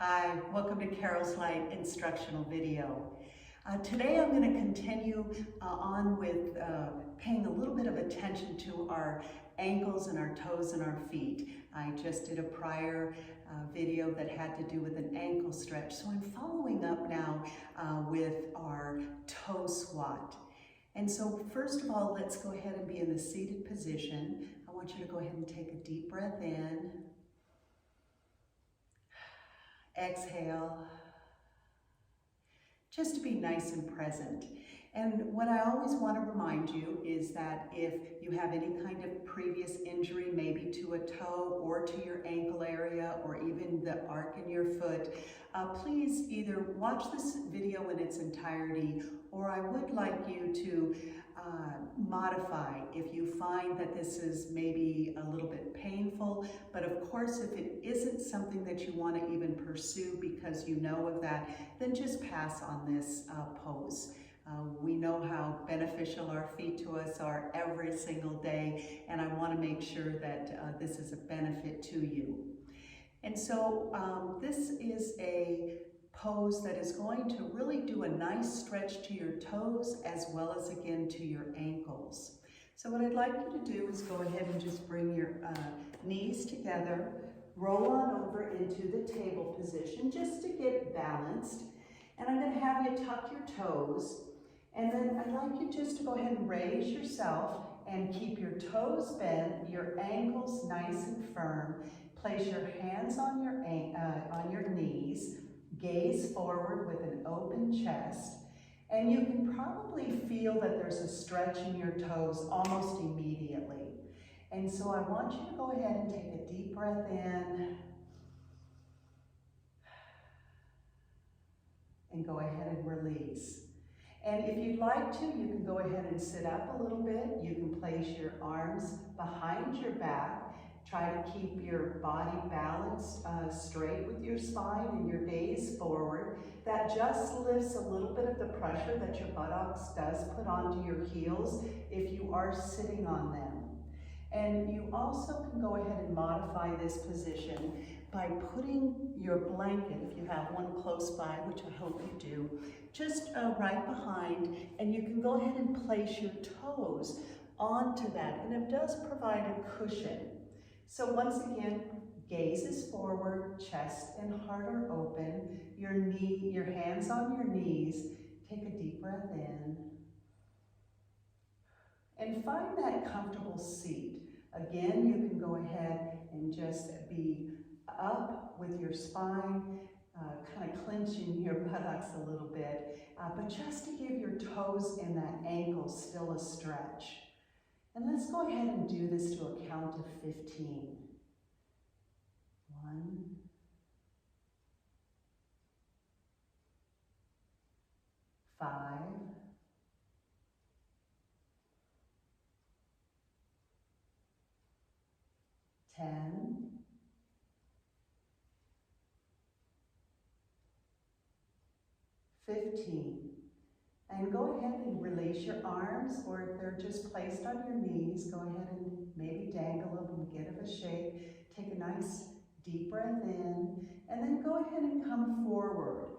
Hi, welcome to Carolslight Instructional Video. Today I'm going to continue on with paying a little bit of attention to our ankles and our toes and our feet. I just did a prior video that had to do with an ankle stretch, so I'm following up now with our toe squat. And so first of all, let's go ahead and be in the seated position. I want you to go ahead and take a deep breath in. Exhale, just to be nice and present. And what I always want to remind you is that if you have any kind of previous injury, maybe to a toe or to your ankle area or even the arc in your foot, please either watch this video in its entirety, or I would like you to modify if you find that this is maybe a little bit painful. But of course, if it isn't something that you want to even pursue because you know of that, then just pass on this pose. We know how beneficial our feet to us are every single day, and I want to make sure that this is a benefit to you. And so this is a pose that is going to really do a nice stretch to your toes as well as again to your ankles. So what I'd like you to do is go ahead and just bring your knees together, roll on over into the table position just to get balanced. And I'm going to have you tuck your toes, and then I'd like you just to go ahead and raise yourself and keep your toes bent, your ankles nice and firm. Place your hands on your knees, gaze forward with an open chest, and you can probably feel that there's a stretch in your toes almost immediately. And so I want you to go ahead and take a deep breath in, and go ahead and release. And if you'd like to, you can go ahead and sit up a little bit. You can place your arms behind your back. Try to keep your body balanced straight with your spine and your gaze forward. That just lifts a little bit of the pressure that your buttocks does put onto your heels if you are sitting on them. And you also can go ahead and modify this position by putting your blanket, if you have one close by, which I hope you do, just right behind, and you can go ahead and place your toes onto that, and it does provide a cushion. So once again, gaze is forward, chest and heart are open, your hands on your knees, take a deep breath in, and find that comfortable seat. Again, you can go ahead and just be up with your spine, kind of clenching your buttocks a little bit, but just to give your toes and that ankle still a stretch. And let's go ahead and do this to a count of 15. 1, 5, 10, 15. And go ahead and release your arms, or if they're just placed on your knees, go ahead and maybe dangle them and give it a shake. Take a nice deep breath in, and then go ahead and come forward.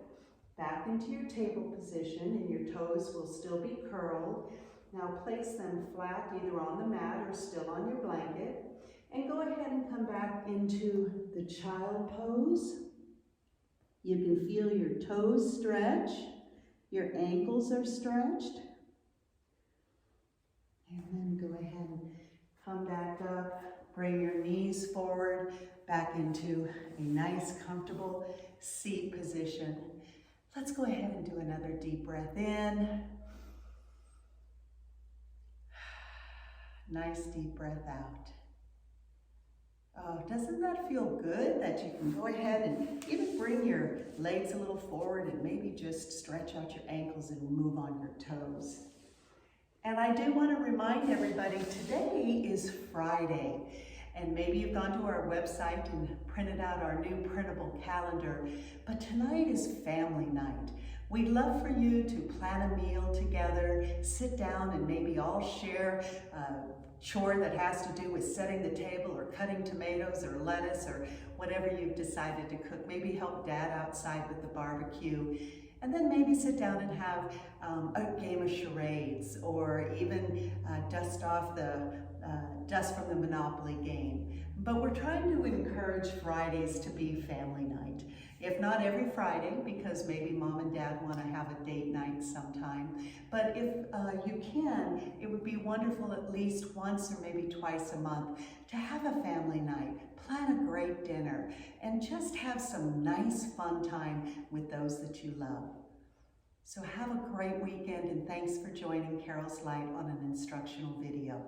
Back into your table position, and your toes will still be curled. Now place them flat, either on the mat or still on your blanket. And go ahead and come back into the child pose. You can feel your toes stretch. Your ankles are stretched. And then go ahead and come back up. Bring your knees forward, back into a nice, comfortable seat position. Let's go ahead and do another deep breath in. Nice deep breath out. Oh, doesn't that feel good that you can go ahead and even bring your legs a little forward and maybe just stretch out your ankles and move on your toes. And I do want to remind everybody, today is Friday, and maybe you've gone to our website and printed out our new printable calendar, but tonight is family night. We'd love for you to plan a meal together, sit down and maybe all share chore that has to do with setting the table or cutting tomatoes or lettuce or whatever you've decided to cook. Maybe help Dad outside with the barbecue. And then maybe sit down and have a game of charades, or even dust off the dust from the Monopoly game. But we're trying to encourage Fridays to be family night. If not every Friday, because maybe Mom and Dad want to have a date night sometime. But if you can, it would be wonderful at least once or maybe twice a month to have a family night, plan a great dinner, and just have some nice fun time with those that you love. So have a great weekend, and thanks for joining Carolslight on an instructional video.